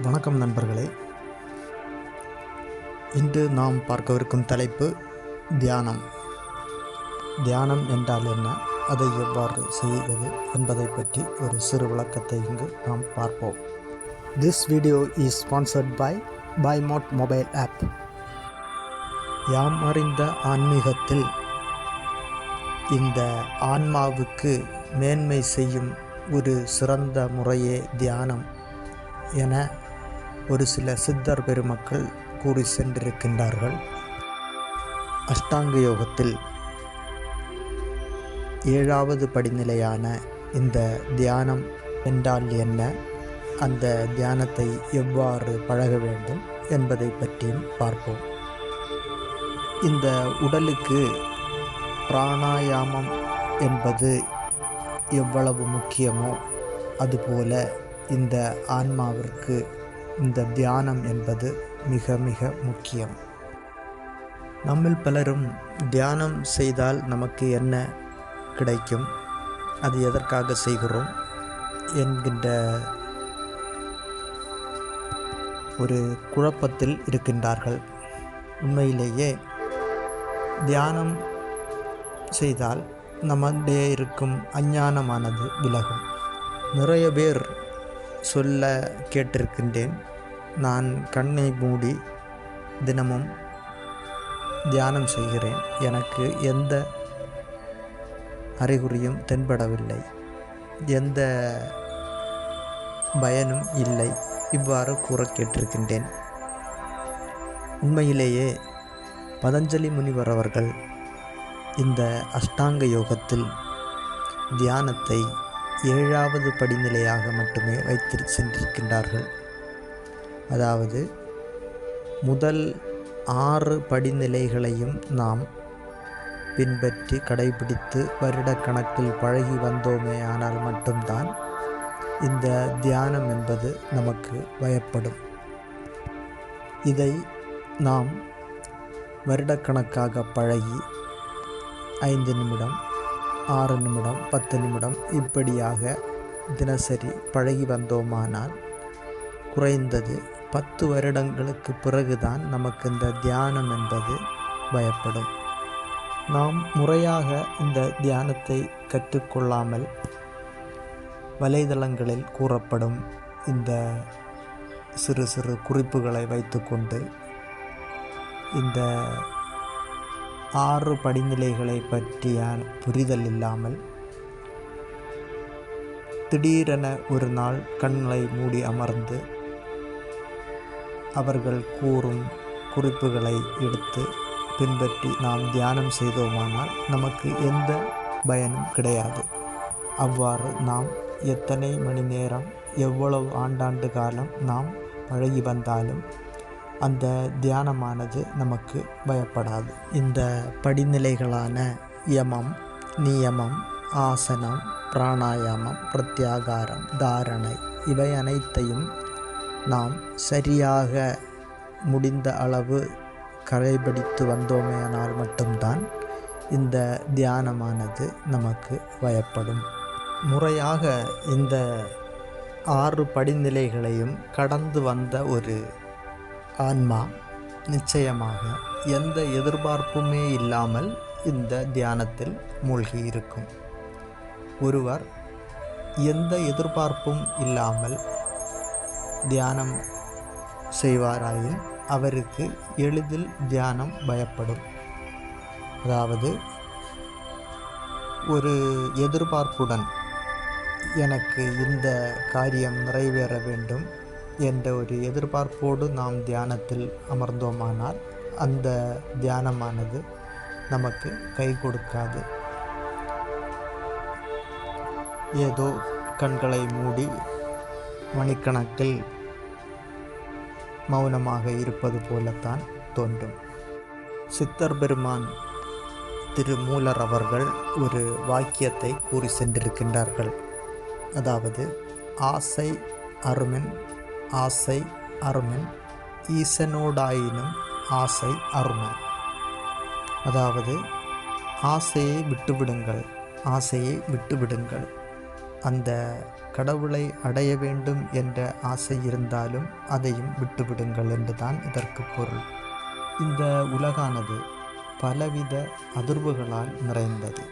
வணக்கம் நண்பர்களே. இன்று நாம் பார்க்கவிருக்கும் தலைப்பு தியானம். தியானம் என்றால் என்ன, அதை எவ்வாறு செய்வது என்பதை பற்றி ஒரு சிறு விளக்கத்தை இங்கு நாம் பார்ப்போம். This video is sponsored by பைமோட் மொபைல் ஆப். யாம் அறிந்த ஆன்மீகத்தில் இந்த ஆன்மாவுக்கு மேன்மை செய்யும் ஒரு சிறந்த முறையே தியானம் என ஒரு சில சித்தர் பெருமக்கள் கூறி சென்றிருக்கின்றார்கள். அஷ்டாங்க யோகத்தில் 7வது படிநிலையான இந்த தியானம் என்றால் என்ன, அந்த தியானத்தை எவ்வாறு பழக வேண்டும் என்பதை பற்றியும் பார்ப்போம். இந்த உடலுக்கு பிராணாயாமம் என்பது எவ்வளவு முக்கியமோ அதுபோல இந்த ஆன்மாவிற்கு இந்த தியானம் என்பது மிக மிக முக்கியம். நம்மில் பலரும் தியானம் செய்தால் நமக்கு என்ன கிடைக்கும், அது எதற்காக செய்கிறோம் என்கின்ற ஒரு குழப்பத்தில் இருக்கின்றார்கள். உண்மையிலேயே தியானம் செய்தால் நம்மிடையே இருக்கும் அஞ்ஞானமானது விலகும். நிறைய பேர் சொல்ல கேட்டிருக்கின்றேன், நான் கண்ணை மூடி தினமும் தியானம் செய்கிறேன், எனக்கு எந்த அறிகுறியும் தென்படவில்லை, எந்த பயனும் இல்லை, இவ்வாறு கூற கேட்டிருக்கின்றேன். உண்மையிலேயே பதஞ்சலி முனிவர் அவர்கள் இந்த அஷ்டாங்க யோகத்தில் தியானத்தை 7வது படிநிலையாக மட்டுமே வைத்து சென்றிருக்கின்றார்கள். அதாவது முதல் 6 படிநிலைகளையும் நாம் பின்பற்றி கடைபிடித்து வருடக்கணக்கில் பழகி வந்தோமே ஆனால் மட்டும்தான் இந்த தியானம் என்பது நமக்கு பயப்படும். இதை நாம் வருடக்கணக்காக பழகி 5 நிமிடம் 6 நிமிடம் 10 நிமிடம் இப்படியாக தினசரி பழகி வந்தோமானால் குறைந்தது 10 வருடங்களுக்கு பிறகுதான் நமக்கு இந்த தியானம் என்பது பயப்படும். நாம் முறையாக இந்த தியானத்தை கற்றுக்கொள்ளாமல் வலைதளங்களில் கூறப்படும் இந்த சிறு சிறு குறிப்புகளை வைத்துக்கொண்டு இந்த 6 படிநிலைகளை பற்றிய புரிதல் இல்லாமல் திடீரென ஒரு நாள் கண்களை மூடி அமர்ந்து அவர்கள் கூறும் குறிப்புகளை எடுத்து பின்பற்றி நாம் தியானம் செய்தோமானால் நமக்கு எந்த பயனும் கிடையாது. அவ்வாறு நாம் எத்தனை மணி நேரம் எவ்வளவு ஆண்டாண்டு காலம் நாம் பழகி வந்தாலும் அந்த தியானமானது நமக்கு பயப்படாது. இந்த படிநிலைகளான யமம், நியமம், ஆசனம், பிராணாயாமம், பிரத்யாகாரம், தாரணை இவை அனைத்தையும் நாம் சரியாக முடிந்த அளவு கடைபிடித்து வந்தோமேயானால் மட்டும்தான் இந்த தியானமானது நமக்கு பயப்படும். முறையாக இந்த 6 படிநிலைகளையும் கடந்து வந்த ஒரு ஆன்மா நிச்சயமாக எந்த எதிர்பார்ப்புமே இல்லாமல் இந்த தியானத்தில் மூழ்கி இருக்கும். ஒருவர் எந்த எதிர்பார்ப்பும் இல்லாமல் தியானம் செய்வாராயின் அவருக்கு எளிதில் தியானம் பயப்படும். அதாவது ஒரு எதிர்பார்ப்புடன் எனக்கு இந்த காரியம் நிறைவேற வேண்டும் என்ற ஒரு எதிர்பார்ப்போடு நாம் தியானத்தில் அமர்ந்தோமானால் அந்த தியானமானது நமக்கு கை கொடுக்காது. ஏதோ கண்களை மூடி மணிக்கணக்கில் மௌனமாக இருப்பது போலத்தான் தோன்றும். சித்தர் பெருமான் திருமூலர் அவர்கள் ஒரு வாக்கியத்தை கூறி சென்றிருக்கின்றார்கள். அதாவது ஆசை அருமென் ஆசை அருமென் ஈசனோடாயினும் ஆசை அருமென். அதாவது ஆசையை விட்டுவிடுங்கள், ஆசையை விட்டுவிடுங்கள், அந்த கடவுளை அடைய வேண்டும் என்ற ஆசை இருந்தாலும் அதையும் விட்டுவிடுங்கள் என்றுதான் இதற்கு பொருள். இந்த உலகானது பலவித அதிர்வுகளால் நிறைந்தது.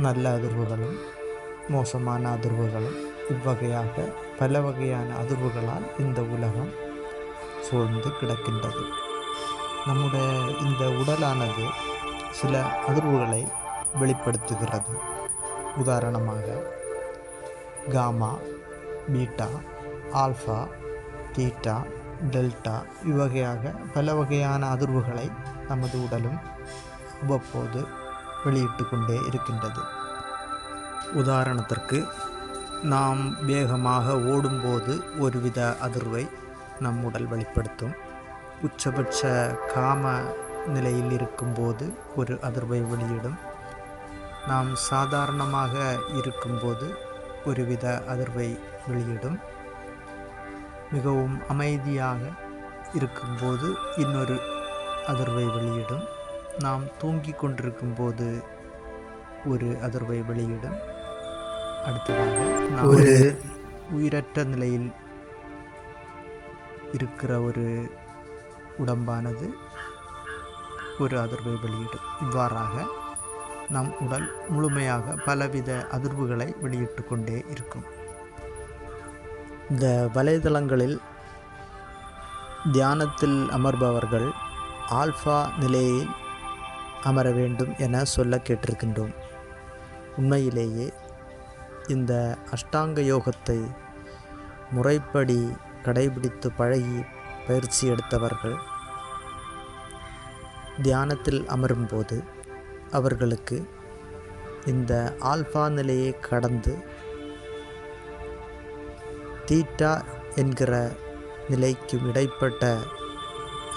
நல்ல அதிர்வுகளும் மோசமான அதிர்வுகளும் இவ்வகையாக பல வகையான அதிர்வுகளால் இந்த உலகம் சூழ்ந்து கிடக்கின்றது. நம்முடைய இந்த உடலானது சில அதிர்வுகளை வெளிப்படுத்துகிறது. உதாரணமாக gamma, beta, alpha, theta, delta இவ்வகையாக பல வகையான அதிர்வுகளை நமது உடலும் அவ்வப்போது வெளியிட்டு கொண்டே இருக்கின்றது. உதாரணத்திற்கு நாம் வேகமாக ஓடும்போது ஒருவித அதிர்வை நம் உடல் வெளிப்படுத்தும். உச்சபட்ச காம நிலையில் இருக்கும்போது ஒரு அதிர்வை வெளியிடும். நாம் சாதாரணமாக இருக்கும்போது ஒருவித அதிர்வை வெளியிடும். மிகவும் அமைதியாக இருக்கும்போது இன்னொரு அதிர்வை வெளியிடும். நாம் தூங்கி கொண்டிருக்கும்போது ஒரு அதிர்வை வெளியிடும். அடுத்ததாக ஒரு உயிரற்ற நிலையில் இருக்கிற ஒரு உடம்பானது ஒரு அதிர்வை வெளியிடும். இவ்வாறாக நம் உடல் முழுமையாக பலவித அதிர்வுகளை வெளியிட்டு கொண்டே இருக்கும். இந்த வலைதளங்களில் தியானத்தில் அமர்பவர்கள் ஆல்ஃபா நிலையில் அமர வேண்டும் என சொல்ல கேட்டிருக்கின்றோம். உண்மையிலேயே இந்த அஷ்டாங்க யோகத்தை முறைப்படி கடைபிடித்து பழகி பயிற்சி எடுத்தவர்கள் தியானத்தில் அமரும்போது அவர்களுக்கு இந்த ஆல்ஃபா நிலையை கடந்து தீட்டா என்கிற நிலைக்கும் இடைப்பட்ட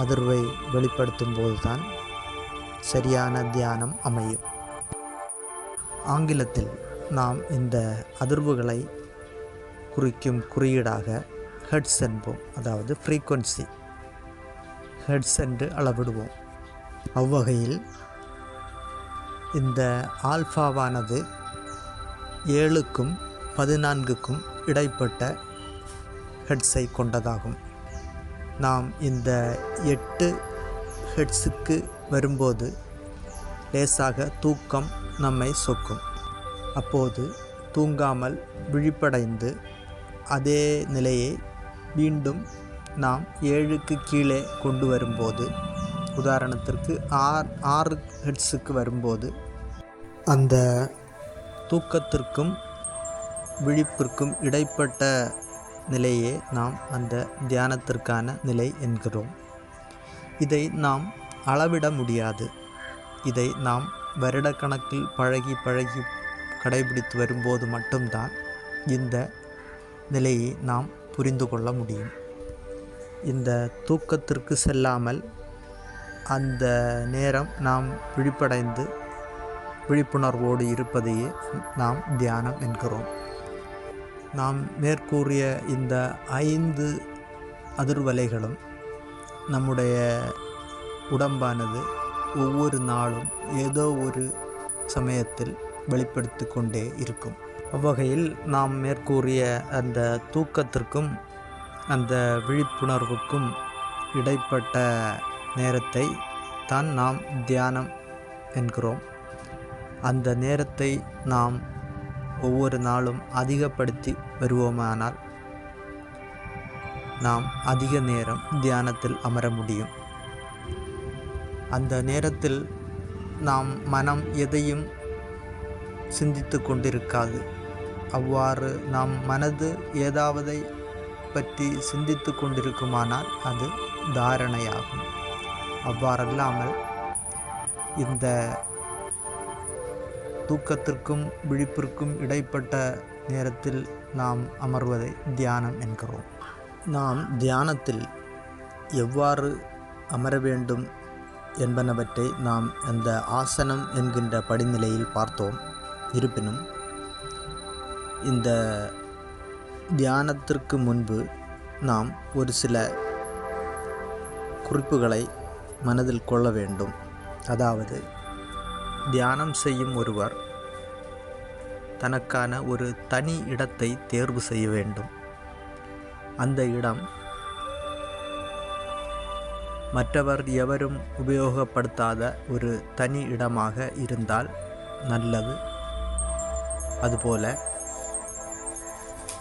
அதிர்வை வெளிப்படுத்தும் போதுதான் சரியான தியானம் அமையும். ஆங்கிலத்தில் நாம் இந்த அதிர்வுகளை குறிக்கும் குறியீடாக ஹெர்ட்ஸ் என்போம். அதாவது ஃப்ரீக்வன்சி ஹெர்ட்ஸ் என்று அளவிடுவோம். அவ்வகையில் இந்த ஆல்ஃபாவானது 7க்கும் 14க்கும் இடைப்பட்ட ஹெர்ட்ஸை கொண்டதாகும். நாம் இந்த 8 ஹெர்ட்ஸுக்கு வரும்போது லேசாக தூக்கம் நம்மை சொக்கும். அப்போது தூங்காமல் விழிப்படைந்து அதே நிலையை மீண்டும் நாம் 7க்கு கீழே கொண்டு வரும்போது, உதாரணத்திற்கு 6 ஹெர்ட்ஸுக்கு வரும்போது அந்த தூக்கத்திற்கும் விழிப்பிற்கும் இடைப்பட்ட நிலையே நாம் அந்த தியானத்திற்கான நிலை என்கிறோம். இதை நாம் அளவிட முடியாது. இதை நாம் வருடக்கணக்கில் பழகி கடைபிடித்து வரும்போது மட்டும்தான் இந்த நிலையை நாம் புரிந்து கொள்ள முடியும். இந்த தூக்கத்திற்கு செல்லாமல் அந்த நேரம் நாம் விழிப்படைந்து விழிப்புணர்வோடு இருப்பதையே நாம் தியானம் என்கிறோம். நாம் மேற்கூறிய இந்த 5 அதிர்வலைகளும் நம்முடைய உடம்பானது ஒவ்வொரு நாளும் ஏதோ ஒரு சமயத்தில் வெளிப்படுத்தி கொண்டே இருக்கும். அவ்வகையில் நாம் மேற்கூறிய அந்த தூக்கத்திற்கும் அந்த விழிப்புணர்வுக்கும் இடைப்பட்ட நேரத்தை தான் நாம் தியானம் என்கிறோம். அந்த நேரத்தை நாம் ஒவ்வொரு நாளும் அதிகப்படுத்தி வருவோமானால் நாம் அதிக நேரம் தியானத்தில் அமர முடியும். அந்த நேரத்தில் நாம் மனம் எதையும் சிந்தித்து கொண்டிருக்காது. அவ்வாறு நாம் மனது ஏதாவதை பற்றி சிந்தித்து கொண்டிருக்குமானால் அது தாரணையாகும். அவ்வாறல்லாமல் இந்த தூக்கத்திற்கும் விழிப்பிற்கும் இடைப்பட்ட நேரத்தில் நாம் அமர்வதை தியானம் என்கிறோம். நாம் தியானத்தில் எவ்வாறு அமர வேண்டும் என்பனவற்றை நாம் அந்த ஆசனம் என்கின்ற படிநிலையில் பார்த்தோம். இருப்பினும் இந்த தியானத்திற்கு முன்பு நாம் ஒரு சில குறிப்புகளை மனதில் கொள்ள வேண்டும். அதாவது தியானம் செய்யும் ஒருவர் தனக்கான ஒரு தனி இடத்தை தேர்வு செய்ய வேண்டும். அந்த இடம் மற்றவர் எவரும் உபயோகப்படுத்தாத ஒரு தனி இடமாக இருந்தால் நல்லது. அதுபோல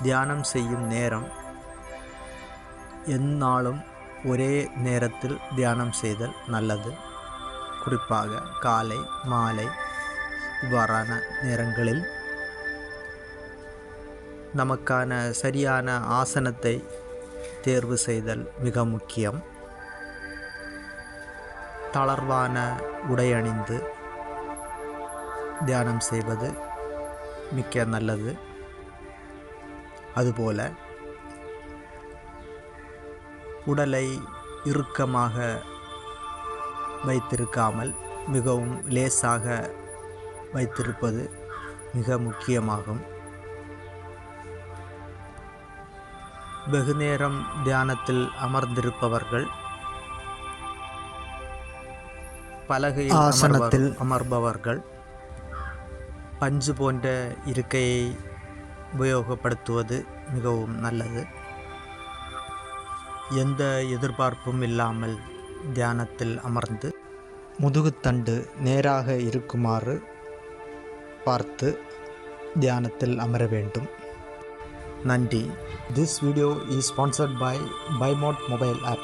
தியானம் செய்யும் நேரம் எந்நாளும் ஒரே நேரத்தில் தியானம் செய்தல் நல்லது. குறிப்பாக காலை மாலை இவ்வாறான நேரங்களில் நமக்கான சரியான ஆசனத்தை தேர்வு செய்தல் மிக முக்கியம். தளர்வான உடை அணிந்து தியானம் செய்வது மிக்க நல்லது. அதுபோல உடலை இறுக்கமாக வைத்திருக்காமல் மிகவும் லேசாக வைத்திருப்பது மிக முக்கியமாகும். வெகுநேரம் தியானத்தில் அமர்ந்திருப்பவர்கள் பலகையில் ஆசனத்தில் அமர்பவர்கள் பஞ்சு போன்ற இருக்கையை உபயோகப்படுத்துவது மிகவும் நல்லது. எந்த எதிர்பார்ப்பும் இல்லாமல் தியானத்தில் அமர்ந்து முதுகுத்தண்டு நேராக இருக்குமாறு பார்த்து தியானத்தில் அமர வேண்டும். நன்றி. This video is sponsored by BuyMod mobile app.